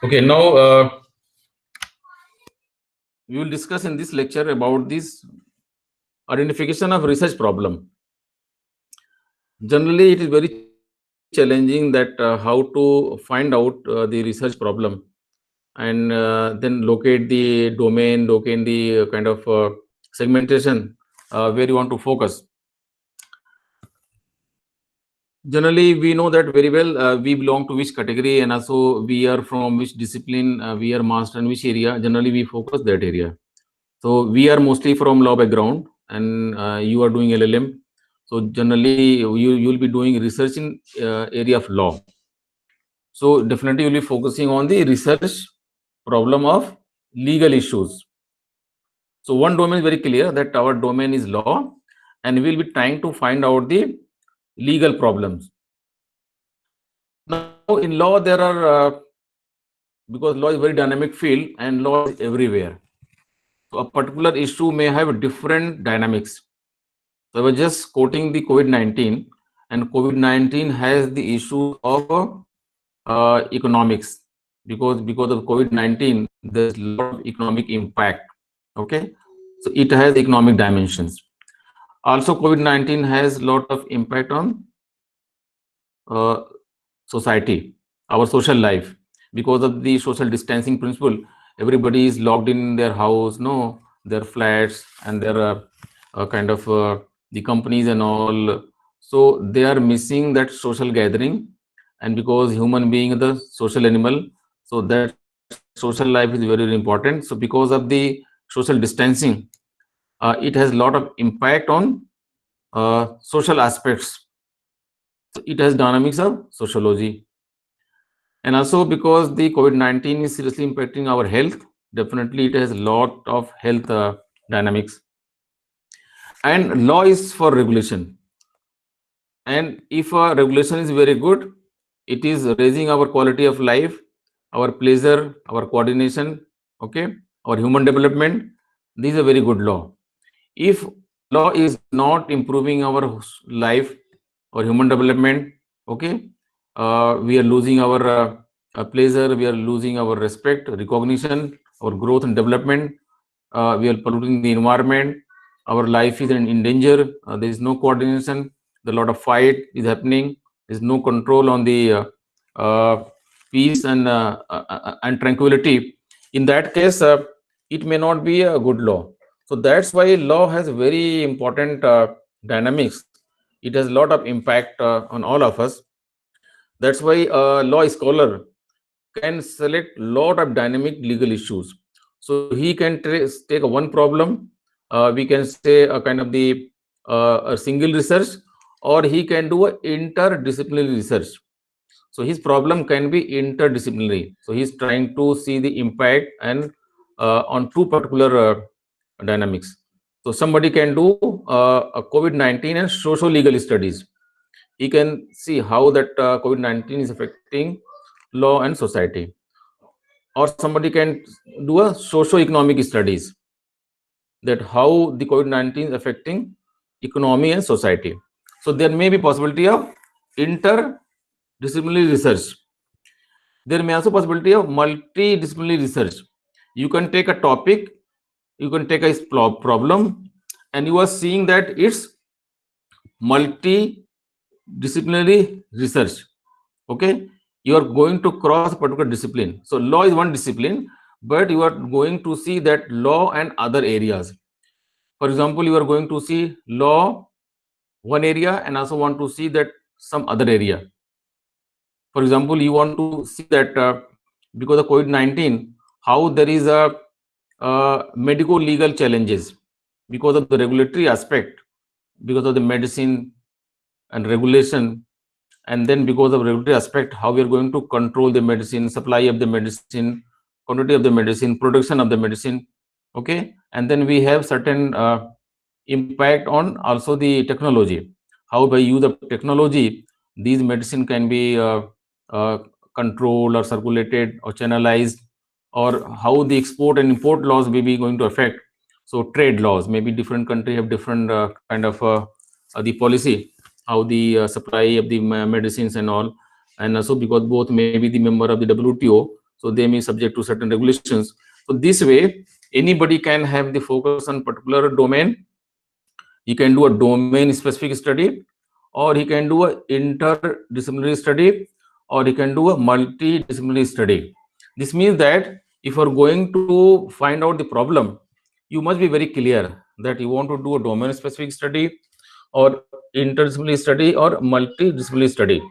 Okay, now we will discuss in this lecture about this identification of research problem. Generally, it is very challenging that how to find out the research problem and then locate the domain, locate the kind of segmentation where you want to focus. Generally, we know that very well we belong to which category and also we are from which discipline, we are master in which area. Generally, we focus that area. So we are mostly from law background, and you are doing LLM. So generally, you will be doing research in area of law. So definitely, you'll be focusing on the research problem of legal issues. So one domain is very clear that our domain is law, and we'll be trying to find out the legal problems. Now, in law, there are because law is a very dynamic field and law is everywhere. So a particular issue may have different dynamics. So I was just quoting the COVID-19, and COVID-19 has the issue of economics because of COVID-19, there's a lot of economic impact. Okay, so it has economic dimensions. Also, COVID-19 has a lot of impact on uh, society, our social life, because of the social distancing principle. Everybody is locked in their house, no, their flats, and their kind of the companies and all. So they are missing that social gathering, and because human being is the social animal, so that social life is very, very important. So because of the social distancing, it has a lot of impact on social aspects. So it has dynamics of sociology. And also because the COVID-19 is seriously impacting our health, definitely it has a lot of health dynamics. And law is for regulation. And if a regulation is very good, it is raising our quality of life, our pleasure, our coordination, okay, our human development. This is a very good law. If law is not improving our life or human development, okay, we are losing our pleasure, we are losing our respect, recognition, our growth and development, we are polluting the environment, our life is in danger, there is no coordination, a lot of fight is happening, there is no control on the uh, peace and tranquility. In that case, it may not be a good law. So that's why law has very important dynamics. It has a lot of impact on all of us. That's why a law scholar can select lot of dynamic legal issues. So he can take one problem, we can say a kind of the a single research, or he can do a interdisciplinary research. So his problem can be interdisciplinary. So he's trying to see the impact and on two particular dynamics. So somebody can do a COVID-19 and social legal studies. He can see how that COVID-19 is affecting law and society. Or somebody can do a socio-economic studies, that how the COVID-19 is affecting economy and society. So there may be possibility of interdisciplinary research. There may also possibility of multidisciplinary research. You can take a topic, you can take a problem, and you are seeing that it's multidisciplinary research. Okay, you are going to cross a particular discipline. So law is one discipline, but you are going to see that law and other areas. For example, you are going to see law one area and also want to see that some other area. For example, you want to see that because of COVID-19, how there is a medical legal challenges because of the regulatory aspect, because of the medicine and regulation, and then because of regulatory aspect, how we are going to control the medicine, supply of the medicine, quantity of the medicine, production of the medicine. Okay, and then we have certain impact on also the technology, how by use of technology these medicine can be uh, controlled or circulated or channelized, or how the export and import laws may be going to affect. So trade laws, maybe different country have different kind of the policy, how the supply of the medicines and all. And also because both may be the member of the WTO, So they may subject to certain regulations. So this way, anybody can have the focus on particular domain. He can do a domain specific study, or he can do a interdisciplinary study, or he can do a multidisciplinary study. This means that if you are going to find out the problem, you must be very clear that you want to do a domain specific study, or interdisciplinary study, or multidisciplinary study.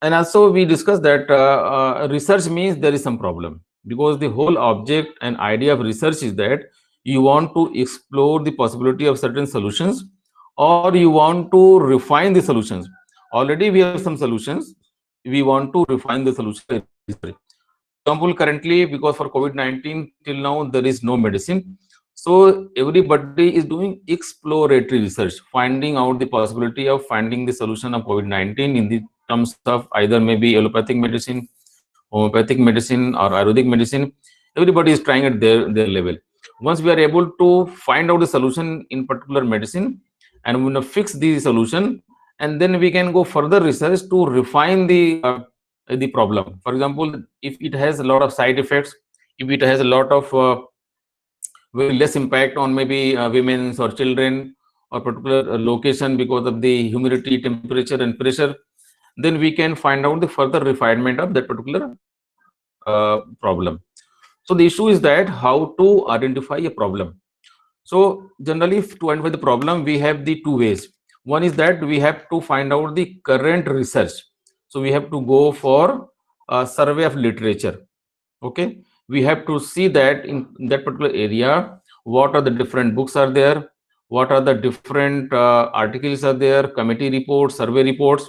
And also we discussed that research means there is some problem, because the whole object and idea of research is that you want to explore the possibility of certain solutions, or you want to refine the solutions. Already we have some solutions, we want to refine the solution. For example, currently, because for COVID-19 till now there is no medicine, so everybody is doing exploratory research, finding out the possibility of finding the solution of COVID-19 in the terms of either maybe allopathic medicine, homeopathic medicine, or Ayurvedic medicine. Everybody is trying at their level. Once we are able to find out the solution in particular medicine, and we will fix the solution, and then we can go further research to refine the problem. For example, if it has a lot of side effects, if it has a lot of very less impact on maybe women or children, or particular location because of the humidity, temperature, and pressure, then we can find out the further refinement of that particular problem. So the issue is that how to identify a problem. So generally, to identify the problem, we have the two ways. One is that we have to find out the current research. So we have to go for a survey of literature. Okay, we have to see that in that particular area, what are the different books are there, what are the different articles are there, committee reports, survey reports,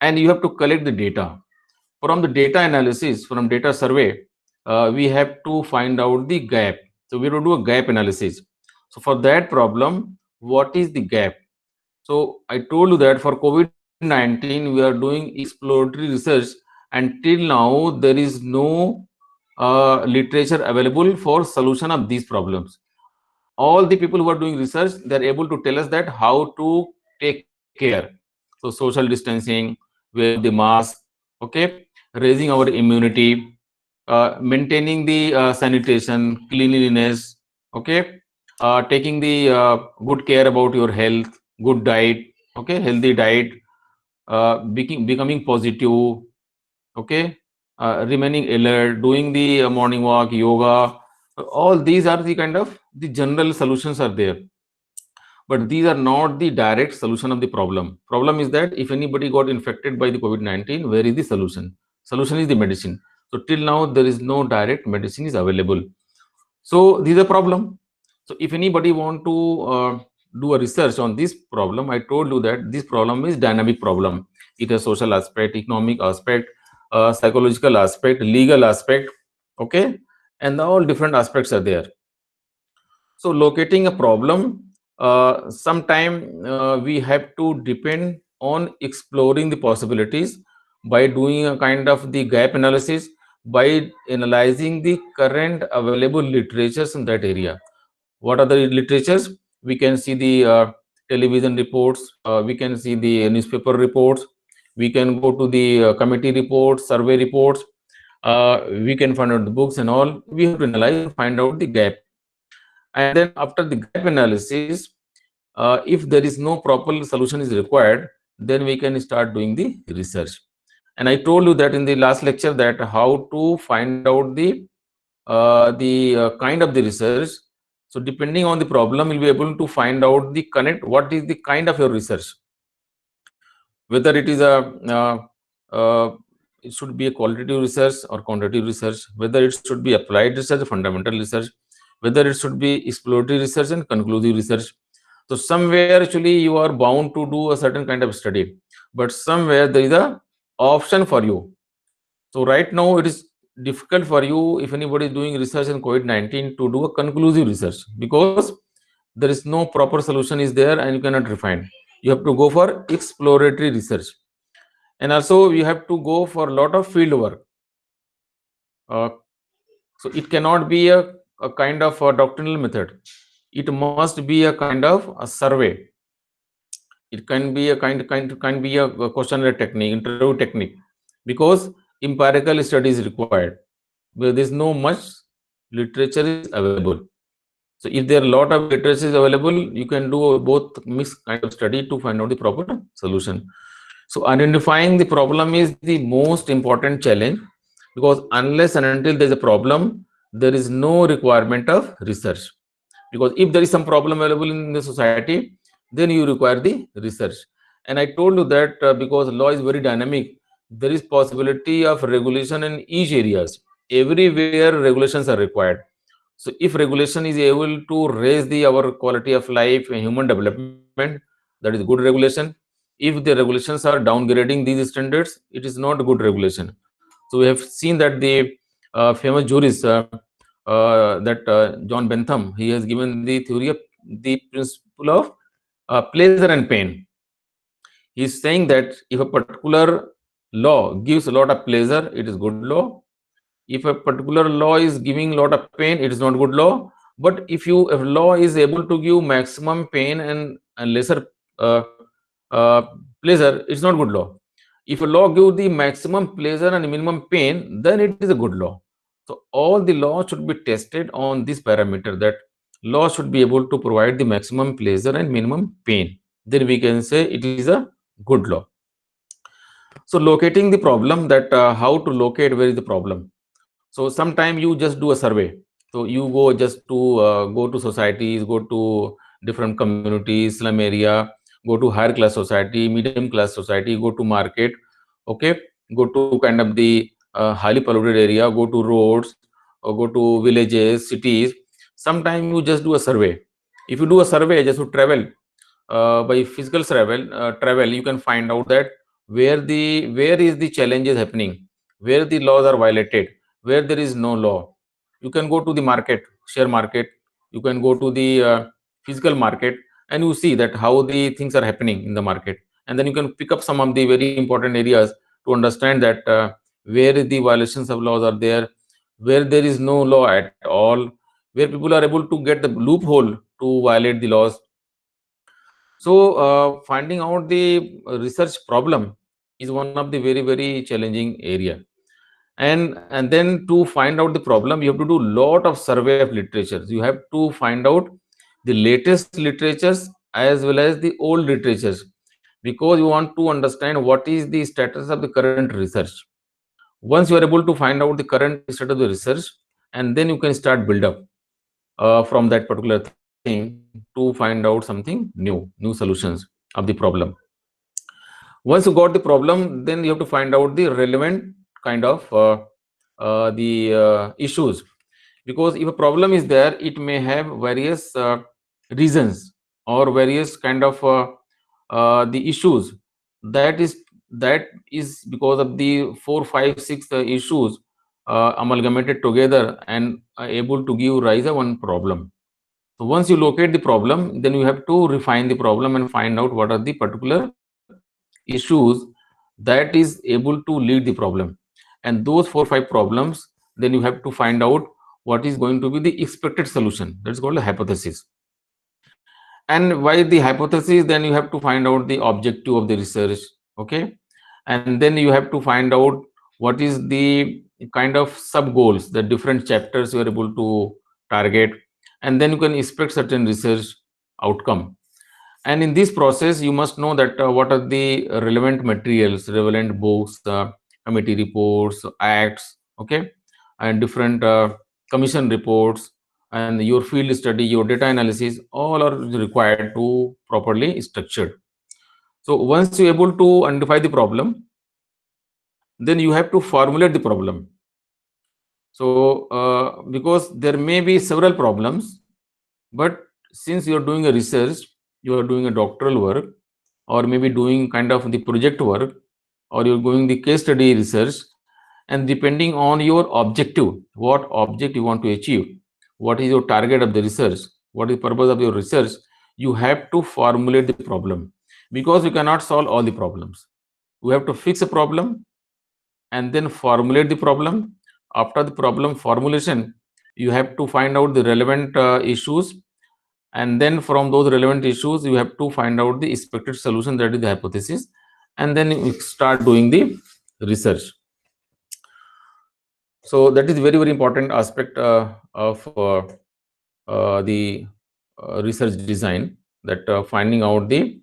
and you have to collect the data. From the data analysis, from data survey, we have to find out the gap. So we will do a gap analysis. So for that problem, what is the gap? So I told you that for COVID-19, we are doing exploratory research, and till now there is no literature available for solution of these problems. All the people who are doing research, they are able to tell us that how to take care. So social distancing, wearing the mask, okay, raising our immunity, maintaining the sanitation, cleanliness, okay, taking the good care about your health, good diet, okay, healthy diet, becoming positive, okay, remaining alert, doing the morning walk, yoga. All these are the kind of the general solutions are there, but these are not the direct solution of the problem. Problem is that if anybody got infected by the COVID-19, where is the solution? Solution is the medicine. So till now there is no direct medicine is available. So this is a problem. So if anybody want to do a research on this problem, I told you that this problem is dynamic problem. It has social aspect, economic aspect, psychological aspect, legal aspect, okay, and all different aspects are there. So locating a problem, sometime we have to depend on exploring the possibilities by doing a kind of the gap analysis, by analyzing the current available literatures in that area. What are the literatures? We can see the television reports, we can see the newspaper reports, we can go to the committee reports, survey reports, we can find out the books and all. We have to analyze and find out the gap. And then after the gap analysis, if there is no proper solution is required, then we can start doing the research. And I told you that in the last lecture that how to find out the kind of the research. So depending on the problem, you'll be able to find out the connect, what is the kind of your research, whether it is a it should be a qualitative research or quantitative research, whether it should be applied research, fundamental research, whether it should be exploratory research and conclusive research. So somewhere actually you are bound to do a certain kind of study, but somewhere there is a option for you. So right now it is difficult for you, if anybody is doing research in COVID-19, to do a conclusive research, because there is no proper solution is there and you cannot refine. You have to go for exploratory research, and also you have to go for a lot of field work. So it cannot be a kind of a doctrinal method. It must be a kind of a survey. It can be a can be a questionnaire technique, interview technique, because empirical study is required, where there is no much literature is available. So if there are a lot of literature is available, you can do both mixed kind of study to find out the proper solution. So identifying the problem is the most important challenge, because unless and until there is a problem, there is no requirement of research. Because if there is some problem available in the society, then you require the research. And I told you that because law is very dynamic, there is possibility of regulation in each areas. Everywhere regulations are required. So if regulation is able to raise the our quality of life and human development, that is good regulation. If the regulations are downgrading these standards, it is not good regulation. So we have seen that the famous jurist John Bentham, he has given the theory of the principle of pleasure and pain. He is saying that if a particular law gives a lot of pleasure, it is good law. If a particular law is giving a lot of pain, it is not good law. But if law is able to give maximum pain and lesser uh, uh, pleasure, it's not good law. If a law gives the maximum pleasure and minimum pain, then it is a good law. So all the law should be tested on this parameter, that law should be able to provide the maximum pleasure and minimum pain. Then we can say it is a good law. So locating the problem, that how to locate where is the problem. So sometime you just do a survey. So you go just to go to societies, go to different communities, slum area, go to higher class society, medium class society, go to market, okay, go to kind of the highly polluted area, go to roads, or go to villages, cities. Sometime you just do a survey. If you do a survey, just to travel by physical travel, you can find out that where is the challenges happening, where the laws are violated, where there is no law. You can go to the market, share market, you can go to the physical market, and you see that how the things are happening in the market, and then you can pick up some of the very important areas to understand that where the violations of laws are there, where there is no law at all, where people are able to get the loophole to violate the laws. So finding out the research problem is one of the very challenging area. And then to find out the problem, you have to do lot of survey of literatures. You have to find out the latest literatures as well as the old literatures, because you want to understand what is the status of the current research. Once you are able to find out the current state of the research, and then you can start build up from that particular thing to find out something new solutions of the problem. Once you got the problem, then you have to find out the relevant kind of the issues, because if a problem is there, it may have various reasons or various kind of the issues. That is because of the 4 5 6 issues amalgamated together and are able to give rise to one problem. So once you locate the problem, then you have to refine the problem and find out what are the particular issues that is able to lead the problem. And those 4 5 problems, then you have to find out what is going to be the expected solution. That's called a hypothesis. And why the hypothesis, then you have to find out the objective of the research, okay, and then you have to find out what is the kind of sub goals, the different chapters you are able to target, and then you can expect certain research outcome. And in this process, you must know that what are the relevant materials, relevant books, committee reports, acts, okay, and different commission reports, and your field study, your data analysis, all are required to properly structured. So once you're able to identify the problem, then you have to formulate the problem. So because there may be several problems, but since you're doing a research, you are doing a doctoral work, or maybe doing kind of the project work, or you're going the case study research, and depending on your objective, what object you want to achieve, what is your target of the research, what is the purpose of your research, you have to formulate the problem, because you cannot solve all the problems. You have to fix a problem and then formulate the problem. After the problem formulation, you have to find out the relevant issues, and then from those relevant issues, you have to find out the expected solution, that is the hypothesis, and then you start doing the research. So that is very important aspect of the research design, that finding out the